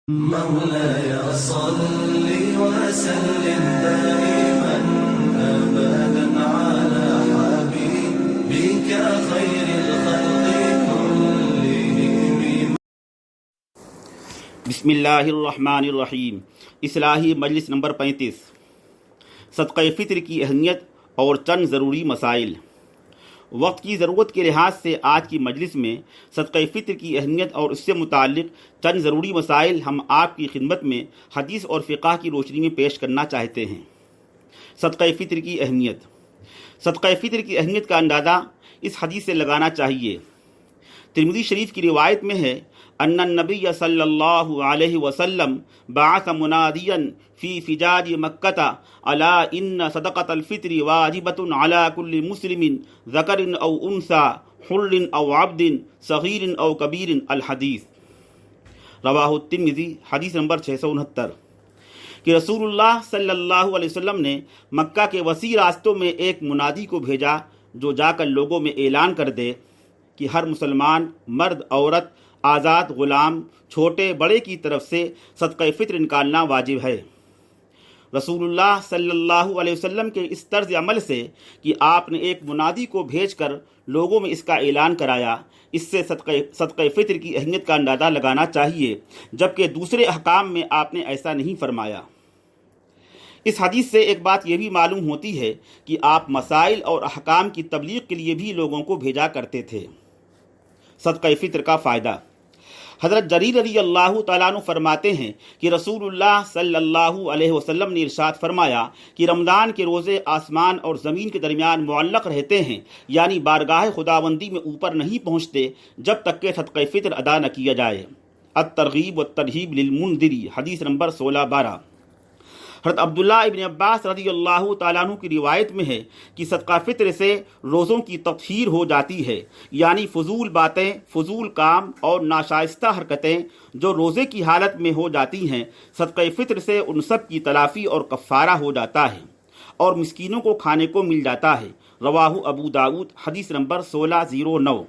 مولاي صل وسلم دائما أبدا على حبيبك خير الخلق كلهم. بسم اللہ الرحمن الرحیم. اصلاحی مجلس نمبر 35. صدقہ فطر کی اہمیت اور چند ضروری مسائل. وقت کی ضرورت کے لحاظ سے آج کی مجلس میں صدقہ فطر کی اہمیت اور اس سے متعلق چند ضروری مسائل ہم آپ کی خدمت میں حدیث اور فقہ کی روشنی میں پیش کرنا چاہتے ہیں. صدقہ فطر کی اہمیت. صدقہ فطر کی اہمیت کا اندازہ اس حدیث سے لگانا چاہیے. ترمذی شریف کی روایت میں ہے ان النبی صلی اللہ علیہ وسلم بعث منادیا فی فجاج مکۃ الا ان صدقۃ الفطر واجبۃ علی کل مسلم ذکر او انثی حر او عبد صغیر او کبیر الحدیث. رواہ الترمذی. حدیث نمبر 669 کہ رسول اللہ صلی اللہ علیہ وسلم نے مکہ کے وسیع راستوں میں ایک منادی کو بھیجا جو جا کر لوگوں میں اعلان کر دے کہ ہر مسلمان مرد عورت آزاد غلام چھوٹے بڑے کی طرف سے صدقہ فطر نکالنا واجب ہے. رسول اللہ صلی اللہ علیہ وسلم کے اس طرز عمل سے کہ آپ نے ایک منادی کو بھیج کر لوگوں میں اس کا اعلان کرایا، اس سے صدقہ فطر کی اہمیت کا اندازہ لگانا چاہیے، جبکہ دوسرے احکام میں آپ نے ایسا نہیں فرمایا. اس حدیث سے ایک بات یہ بھی معلوم ہوتی ہے کہ آپ مسائل اور احکام کی تبلیغ کے لیے بھی لوگوں کو بھیجا کرتے تھے. صدقہ فطر کا فائدہ. حضرت جریر رضی اللہ تعالیٰ عنہ فرماتے ہیں کہ رسول اللہ صلی اللہ علیہ وسلم نے ارشاد فرمایا کہ رمضان کے روزے آسمان اور زمین کے درمیان معلق رہتے ہیں، یعنی بارگاہ خداوندی میں اوپر نہیں پہنچتے جب تک کہ صدقہ فطر ادا نہ کیا جائے. الترغیب والترہیب للمنذری. حدیث نمبر 1612. حضرت عبداللہ ابن عباس رضی اللہ تعالیٰ عنہ کی روایت میں ہے کہ صدقہ فطر سے روزوں کی تطہیر ہو جاتی ہے، یعنی فضول باتیں، فضول کام اور ناشائستہ حرکتیں جو روزے کی حالت میں ہو جاتی ہیں، صدقہ فطر سے ان سب کی تلافی اور کفارہ ہو جاتا ہے اور مسکینوں کو کھانے کو مل جاتا ہے. رواہ ابو داؤد. حدیث نمبر 1609.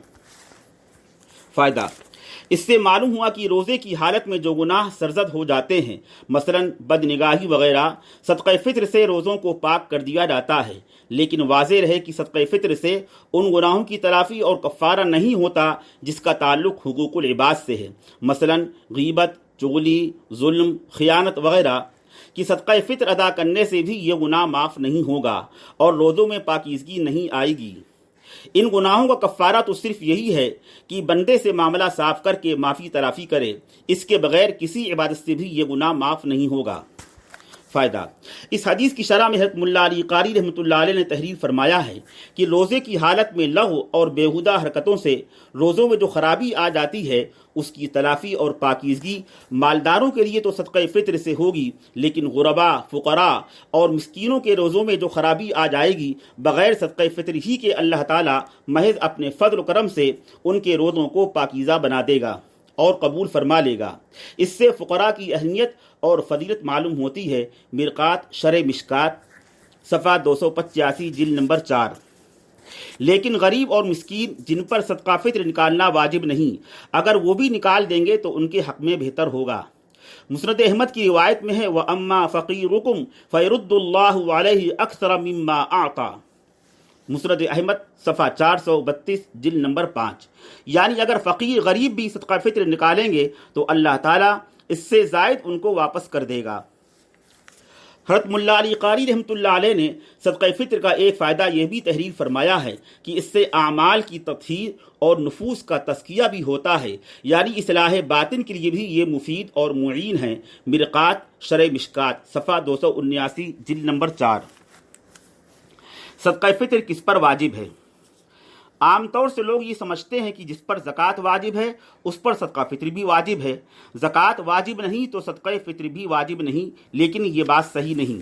فائدہ. اس سے معلوم ہوا کہ روزے کی حالت میں جو گناہ سرزد ہو جاتے ہیں، مثلا بد نگاہی وغیرہ، صدقہ فطر سے روزوں کو پاک کر دیا جاتا ہے. لیکن واضح رہے کہ صدقہ فطر سے ان گناہوں کی تلافی اور کفارہ نہیں ہوتا جس کا تعلق حقوق العباد سے ہے، مثلا غیبت، چغلی، ظلم، خیانت وغیرہ، کہ صدقہ فطر ادا کرنے سے بھی یہ گناہ معاف نہیں ہوگا اور روزوں میں پاکیزگی نہیں آئے گی. ان گناہوں کا کفارہ تو صرف یہی ہے کہ بندے سے معاملہ صاف کر کے معافی تلافی کرے، اس کے بغیر کسی عبادت سے بھی یہ گناہ معاف نہیں ہوگا. فائدہ. اس حدیث کی شرح میں حضرت ملا علی قاری رحمۃ اللہ علیہ نے تحریر فرمایا ہے کہ روزے کی حالت میں لغو اور بیہودہ حرکتوں سے روزوں میں جو خرابی آ جاتی ہے اس کی تلافی اور پاکیزگی مالداروں کے لیے تو صدقہ فطر سے ہوگی، لیکن غربا، فقراء اور مسکینوں کے روزوں میں جو خرابی آ جائے گی بغیر صدقہ فطر ہی کے اللہ تعالیٰ محض اپنے فضل و کرم سے ان کے روزوں کو پاکیزہ بنا دے گا اور قبول فرما لے گا. اس سے فقراء کی اہمیت اور فضیلت معلوم ہوتی ہے. مرقات شرح مشکات صفحہ 285 جلد نمبر 4. لیکن غریب اور مسکین جن پر صدقہ فطر نکالنا واجب نہیں، اگر وہ بھی نکال دیں گے تو ان کے حق میں بہتر ہوگا. مسند احمد کی روایت میں ہے وَأَمَّا فَقِيرُكُمْ فَيَرُدُّ اللَّهُ عَلَيْهِ أَكْثَرَ مِمَّا أَعْطَى. مسند احمد صفحہ 432 جلد نمبر 5. یعنی اگر فقیر غریب بھی صدقہ فطر نکالیں گے تو اللہ تعالیٰ اس سے زائد ان کو واپس کر دے گا. حضرت ملا علی قاری رحمۃ اللہ علیہ نے صدقہ فطر کا ایک فائدہ یہ بھی تحریر فرمایا ہے کہ اس سے اعمال کی تطہیر اور نفوس کا تزکیہ بھی ہوتا ہے، یعنی اصلاح باطن کے لیے بھی یہ مفید اور معین ہے. مرقات شرح مشکات صفحہ 279 جلد نمبر 4. صدقہ فطر کس پر واجب ہے؟ عام طور سے لوگ یہ سمجھتے ہیں کہ جس پر زکوٰۃ واجب ہے اس پر صدقہ فطر بھی واجب ہے، زکوٰۃ واجب نہیں تو صدقہ فطر بھی واجب نہیں، لیکن یہ بات صحیح نہیں.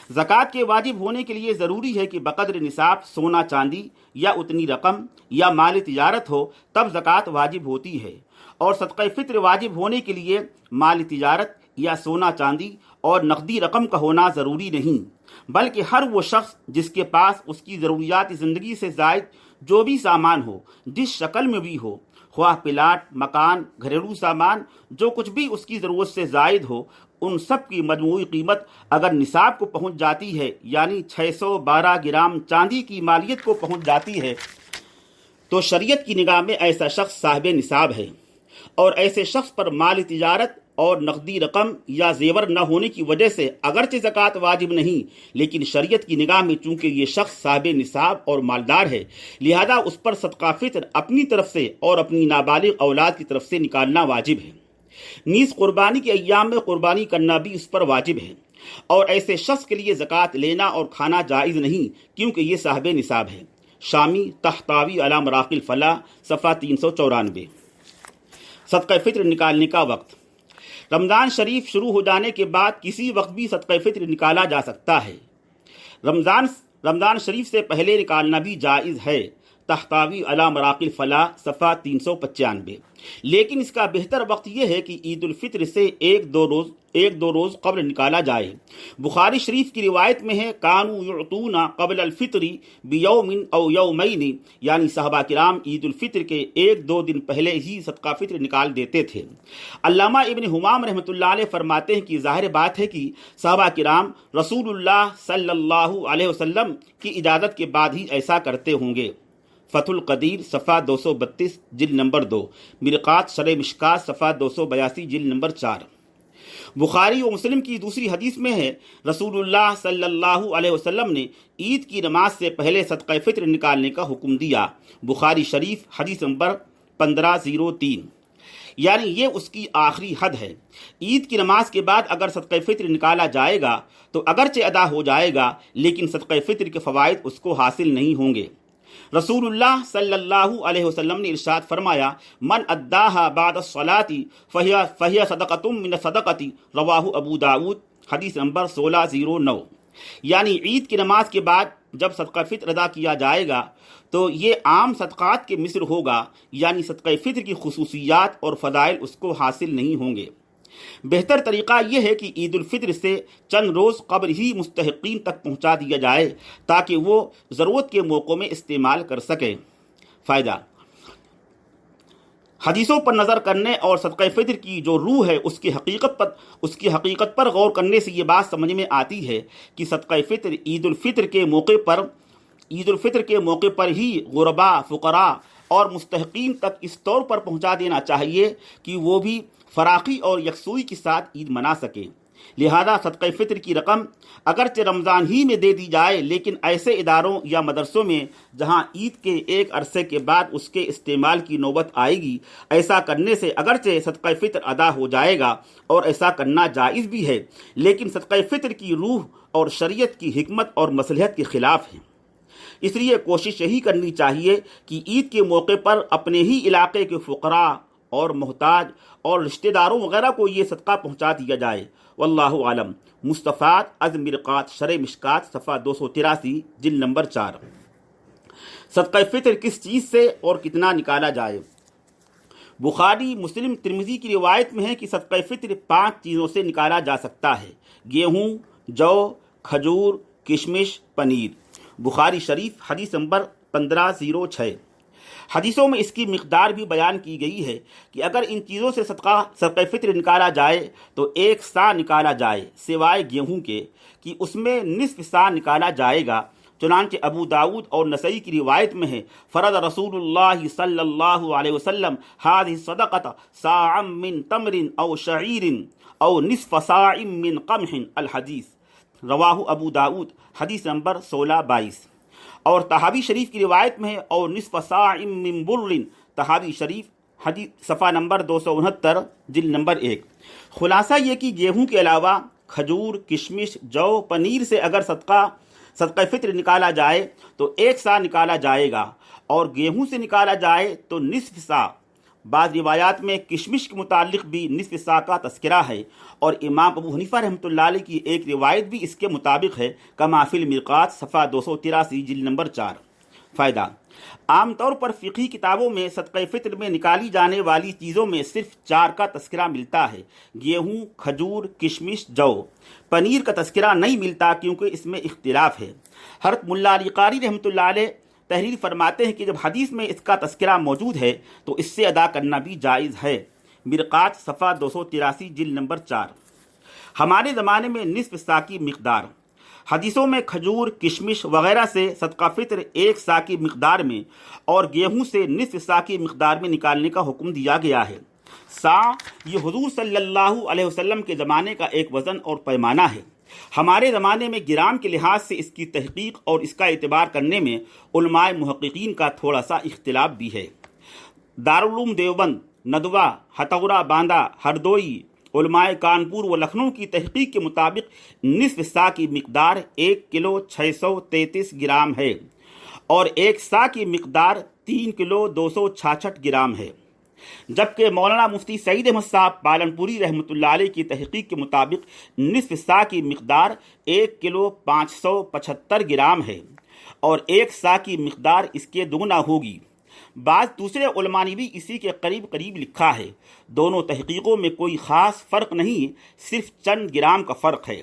زکوٰۃ کے واجب ہونے کے لیے ضروری ہے کہ بقدر نصاب سونا چاندی یا اتنی رقم یا مال تجارت ہو تب زکوٰۃ واجب ہوتی ہے، اور صدقہ فطر واجب ہونے کے لیے مال تجارت یا سونا چاندی اور نقدی رقم کا ہونا ضروری نہیں، بلکہ ہر وہ شخص جس کے پاس اس کی ضروریات زندگی سے زائد جو بھی سامان ہو، جس شکل میں بھی ہو، خواہ پلاٹ، مکان، گھریلو سامان، جو کچھ بھی اس کی ضرورت سے زائد ہو، ان سب کی مجموعی قیمت اگر نصاب کو پہنچ جاتی ہے، یعنی 612 گرام چاندی کی مالیت کو پہنچ جاتی ہے، تو شریعت کی نگاہ میں ایسا شخص صاحب نصاب ہے، اور ایسے شخص پر مال تجارت اور نقدی رقم یا زیور نہ ہونے کی وجہ سے اگرچہ زکوٰۃ واجب نہیں، لیکن شریعت کی نگاہ میں چونکہ یہ شخص صاحب نصاب اور مالدار ہے، لہذا اس پر صدقہ فطر اپنی طرف سے اور اپنی نابالغ اولاد کی طرف سے نکالنا واجب ہے۔ نیز قربانی کے ایام میں قربانی کرنا بھی اس پر واجب ہے، اور ایسے شخص کے لیے زکوٰۃ لینا اور کھانا جائز نہیں، کیونکہ یہ صاحب نصاب ہے۔ شامی تحتاوی علی مراقی الفلاح، صفحہ 394۔ صدقہ فطر نکالنے کا وقت۔ رمضان شریف شروع ہو جانے کے بعد کسی وقت بھی صدقہ فطر نکالا جا سکتا ہے۔ رمضان شریف سے پہلے نکالنا بھی جائز ہے، تحتاوی علی مراقی الفلاح، صفحہ 395۔ لیکن اس کا بہتر وقت یہ ہے کہ عید الفطر سے ایک دو روز قبل نکالا جائے۔ بخاری شریف کی روایت میں ہے، کانوا یعطون قبل الفطر بیوم او یومین، یعنی صحابہ کرام عید الفطر کے ایک دو دن پہلے ہی صدقہ فطر نکال دیتے تھے۔ علامہ ابن حمام رحمۃ اللہ علیہ فرماتے ہیں کہ ظاہر بات ہے کہ صحابہ کرام رسول اللہ صلی اللہ علیہ وسلم کی اجازت کے بعد ہی ایسا کرتے ہوں گے۔ فتح القدیر، صفحہ 232، جلد نمبر 2، مرقات شرح مشکات، صفحہ 282، جلد نمبر 4۔ بخاری و مسلم کی دوسری حدیث میں ہے، رسول اللہ صلی اللہ علیہ وسلم نے عید کی نماز سے پہلے صدقہ فطر نکالنے کا حکم دیا۔ بخاری شریف، حدیث نمبر 1503۔ یعنی یہ اس کی آخری حد ہے۔ عید کی نماز کے بعد اگر صدقہ فطر نکالا جائے گا تو اگرچہ ادا ہو جائے گا، لیکن صدقہ فطر کے فوائد اس کو حاصل نہیں ہوں گے۔ رسول اللہ صلی اللہ علیہ وسلم نے ارشاد فرمایا، من اداہا بعد الصلاة فہی صدقۃ من الصدقۃ، رواہ ابو داود، حدیث نمبر 1609۔ یعنی عید کی نماز کے بعد جب صدقہ فطر ادا کیا جائے گا تو یہ عام صدقات کے مثل ہوگا، یعنی صدقہ فطر کی خصوصیات اور فضائل اس کو حاصل نہیں ہوں گے۔ بہتر طریقہ یہ ہے کہ عید الفطر سے چند روز قبل ہی مستحقین تک پہنچا دیا جائے تاکہ وہ ضرورت کے موقعوں میں استعمال کر سکیں۔ فائدہ: حدیثوں پر نظر کرنے اور صدقہ فطر کی جو روح ہے اس کی حقیقت پر غور کرنے سے یہ بات سمجھ میں آتی ہے کہ صدقہ فطر عید الفطر کے موقع پر ہی غرباء، فقراء اور مستحقین تک اس طور پر پہنچا دینا چاہیے کہ وہ بھی فراخی اور یکسوئی کے ساتھ عید منا سکیں۔ لہذا صدقہ فطر کی رقم اگرچہ رمضان ہی میں دے دی جائے، لیکن ایسے اداروں یا مدرسوں میں جہاں عید کے ایک عرصے کے بعد اس کے استعمال کی نوبت آئے گی، ایسا کرنے سے اگرچہ صدقہ فطر ادا ہو جائے گا اور ایسا کرنا جائز بھی ہے، لیکن صدقہ فطر کی روح اور شریعت کی حکمت اور مصلحت کے خلاف ہے۔ اس لیے کوشش یہی کرنی چاہیے کہ عید کے موقع پر اپنے ہی علاقے کے فقراء اور محتاج اور رشتہ داروں وغیرہ کو یہ صدقہ پہنچا دیا جائے۔ واللہ عالم۔ مستفاد از مرقات شرح مشکات، صفحہ 283، جلد نمبر 4۔ صدقہ فطر کس چیز سے اور کتنا نکالا جائے؟ بخاری، مسلم، ترمذی کی روایت میں ہے کہ صدقہ فطر 5 چیزوں سے نکالا جا سکتا ہے: گیہوں، جو، کھجور، کشمش، پنیر۔ بخاری شریف، حدیث نمبر 1506۔ حدیثوں میں اس کی مقدار بھی بیان کی گئی ہے کہ اگر ان چیزوں سے صدقہ فطر نکالا جائے تو 1 سا نکالا جائے، سوائے گیہوں کے کہ اس میں نصف سا نکالا جائے گا۔ چنانچہ ابو داود اور نسائی کی روایت میں ہے، فرض رسول اللہ صلی اللہ علیہ وسلم هذه الصدقة صاعا من تمر او شعیر او نصف صاع من قمح، الحدیث، رواہ ابو داود، حدیث نمبر 1622۔ اور طحاوی شریف کی روایت میں ہے، اور نصف صاع من بر، طحاوی شریف، حدیث صفحہ نمبر 269، جلد نمبر 1۔ خلاصہ یہ کہ گیہوں کے علاوہ کھجور، کشمش، جو، پنیر سے اگر صدقہ فطر نکالا جائے تو 1 سا نکالا جائے گا، اور گیہوں سے نکالا جائے تو نصف سا۔ بعض روایات میں کشمش کے متعلق بھی نصف سا کا تذکرہ ہے، اور امام ابو حنیفہ رحمۃ اللہ علیہ کی ایک روایت بھی اس کے مطابق ہے، کما فی المرقات، صفحہ 283، جلد نمبر 4۔ فائدہ: عام طور پر فقہی کتابوں میں صدقہ فطر میں نکالی جانے والی چیزوں میں صرف 4 کا تذکرہ ملتا ہے: گیہوں، کھجور، کشمش، جو۔ پنیر کا تذکرہ نہیں ملتا کیونکہ اس میں اختلاف ہے۔ حضرت ملا علی قاری رحمۃ اللہ علیہ تحریر فرماتے ہیں کہ جب حدیث میں اس کا تذکرہ موجود ہے تو اس سے ادا کرنا بھی جائز ہے۔ مرقات صفحہ 283 جلد نمبر 4۔ ہمارے زمانے میں نصف سا کی مقدار، حدیثوں میں کھجور، کشمش وغیرہ سے صدقہ فطر 1 سا کی مقدار میں اور گیہوں سے نصف سا کی مقدار میں نکالنے کا حکم دیا گیا ہے۔ سا یہ حضور صلی اللہ علیہ وسلم کے زمانے کا ایک وزن اور پیمانہ ہے۔ ہمارے زمانے میں گرام کے لحاظ سے اس کی تحقیق اور اس کا اعتبار کرنے میں علماء محققین کا تھوڑا سا اختلاف بھی ہے۔ دارالعلوم دیوبند، ندوہ، ہتھورا باندہ، ہردوئی، علماء کانپور و لکھنؤ کی تحقیق کے مطابق نصف سا کی مقدار 1 کلو 633 گرام ہے اور 1 سا کی مقدار 3 کلو 266 گرام ہے، جبکہ مولانا مفتی سعید احمد صاحب پالنپوری رحمۃ اللہ علیہ کی تحقیق کے مطابق نصف سا کی مقدار 1 کلو 575 گرام ہے اور 1 سا کی مقدار اس کے دگنا ہوگی۔ بعض دوسرے علماء نے بھی اسی کے قریب قریب لکھا ہے۔ دونوں تحقیقوں میں کوئی خاص فرق نہیں، صرف چند گرام کا فرق ہے۔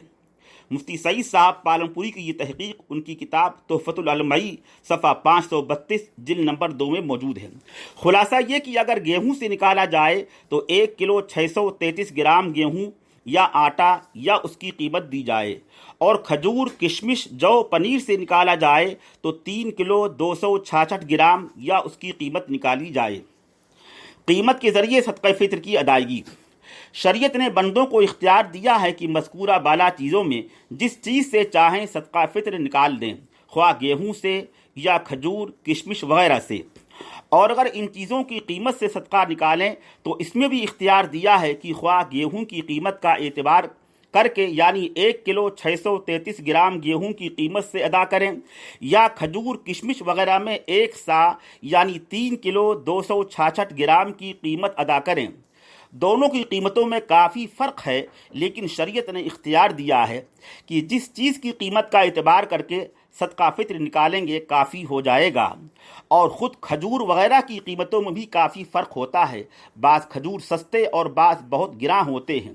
مفتی سعید صاحب پالنپوری کی یہ تحقیق ان کی کتاب تحفۃ العلمائی صفحہ 532 جلد نمبر 2 میں موجود ہے۔ خلاصہ یہ کہ اگر گیہوں سے نکالا جائے تو 1 کلو 633 گرام گیہوں یا آٹا یا اس کی قیمت دی جائے، اور کھجور، کشمش، جو، پنیر سے نکالا جائے تو 3 کلو 266 گرام یا اس کی قیمت نکالی جائے۔ قیمت کے ذریعے صدقہ فطر کی ادائیگی۔ شریعت نے بندوں کو اختیار دیا ہے کہ مذکورہ بالا چیزوں میں جس چیز سے چاہیں صدقہ فطر نکال دیں، خواہ گیہوں سے یا کھجور، کشمش وغیرہ سے، اور اگر ان چیزوں کی قیمت سے صدقہ نکالیں تو اس میں بھی اختیار دیا ہے کہ خواہ گیہوں کی قیمت کا اعتبار کر کے یعنی 1 کلو 633 گرام گیہوں کی قیمت سے ادا کریں یا کھجور، کشمش وغیرہ میں 1 سا یعنی 3 کلو 266 گرام کی قیمت ادا کریں۔ دونوں کی قیمتوں میں کافی فرق ہے، لیکن شریعت نے اختیار دیا ہے کہ جس چیز کی قیمت کا اعتبار کر کے صدقہ فطر نکالیں گے کافی ہو جائے گا۔ اور خود کھجور وغیرہ کی قیمتوں میں بھی کافی فرق ہوتا ہے، بعض کھجور سستے اور بعض بہت گراں ہوتے ہیں۔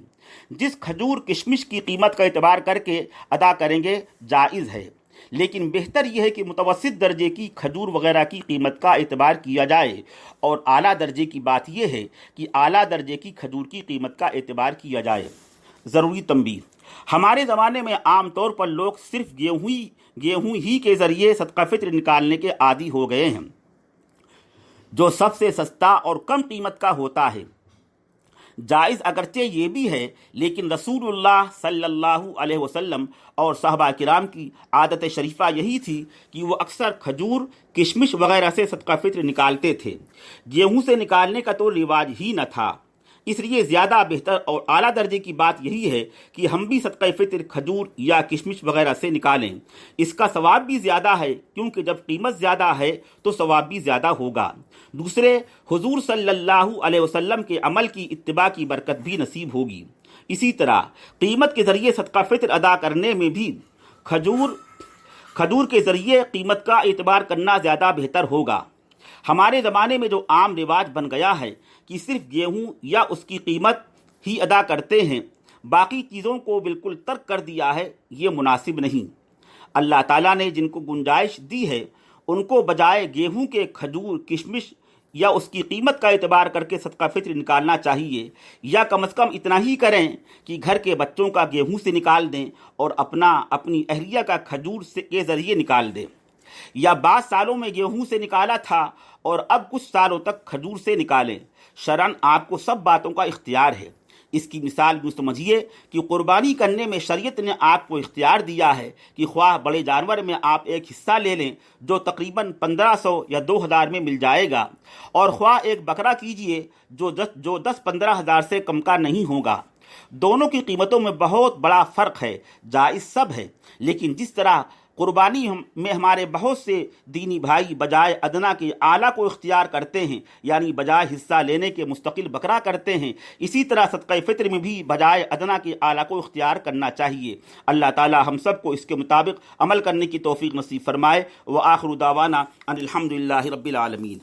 جس کھجور، کشمش کی قیمت کا اعتبار کر کے ادا کریں گے جائز ہے، لیکن بہتر یہ ہے کہ متوسط درجے کی کھجور وغیرہ کی قیمت کا اعتبار کیا جائے، اور اعلیٰ درجے کی بات یہ ہے کہ اعلیٰ درجے کی کھجور کی قیمت کا اعتبار کیا جائے۔ ضروری تنبیہ: ہمارے زمانے میں عام طور پر لوگ صرف گیہوں ہی کے ذریعے صدقہ فطر نکالنے کے عادی ہو گئے ہیں، جو سب سے سستا اور کم قیمت کا ہوتا ہے۔ جائز اگرچہ یہ بھی ہے، لیکن رسول اللہ صلی اللہ علیہ وسلم اور صحابہ کرام کی عادت شریفہ یہی تھی کہ وہ اکثر کھجور، کشمش وغیرہ سے صدقہ فطر نکالتے تھے۔ گیہوں سے نکالنے کا تو رواج ہی نہ تھا۔ اس لیے زیادہ بہتر اور اعلیٰ درجے کی بات یہی ہے کہ ہم بھی صدقہ فطر کھجور یا کشمش وغیرہ سے نکالیں۔ اس کا ثواب بھی زیادہ ہے، کیونکہ جب قیمت زیادہ ہے تو ثواب بھی زیادہ ہوگا۔ دوسرے، حضور صلی اللہ علیہ وسلم کے عمل کی اتباع کی برکت بھی نصیب ہوگی۔ اسی طرح قیمت کے ذریعے صدقہ فطر ادا کرنے میں بھی کھجور کے ذریعے قیمت کا اعتبار کرنا زیادہ بہتر ہوگا۔ ہمارے زمانے میں جو عام رواج بن گیا ہے کہ صرف گیہوں یا اس کی قیمت ہی ادا کرتے ہیں، باقی چیزوں کو بالکل ترک کر دیا ہے، یہ مناسب نہیں۔ اللہ تعالیٰ نے جن کو گنجائش دی ہے ان کو بجائے گیہوں کے کھجور، کشمش یا اس کی قیمت کا اعتبار کر کے صدقہ فطر نکالنا چاہیے، یا کم از کم اتنا ہی کریں کہ گھر کے بچوں کا گیہوں سے نکال دیں اور اپنی اہلیہ کا کھجور کے ذریعے نکال دیں، یا بعض سالوں میں گیہوں سے نکالا تھا اور اب کچھ سالوں تک کھجور سے نکالیں۔ شرعاً آپ کو سب باتوں کا اختیار ہے۔ اس کی مثال یوں سمجھیے کہ قربانی کرنے میں شریعت نے آپ کو اختیار دیا ہے کہ خواہ بڑے جانور میں آپ ایک حصہ لے لیں جو تقریباً 1500 یا 2000 میں مل جائے گا، اور خواہ ایک بکرا کیجئے جو 10-15 ہزار سے کم کا نہیں ہوگا۔ دونوں کی قیمتوں میں بہت بڑا فرق ہے، جائز سب ہے، لیکن جس طرح قربانی میں ہمارے بہت سے دینی بھائی بجائے ادنا کے اعلیٰ کو اختیار کرتے ہیں، یعنی بجائے حصہ لینے کے مستقل بکرا کرتے ہیں، اسی طرح صدقہ فطر میں بھی بجائے ادنا کے اعلیٰ کو اختیار کرنا چاہیے۔ اللہ تعالی ہم سب کو اس کے مطابق عمل کرنے کی توفیق نصیب فرمائے۔ وآخر دعوانا ان الحمد للہ رب العالمین۔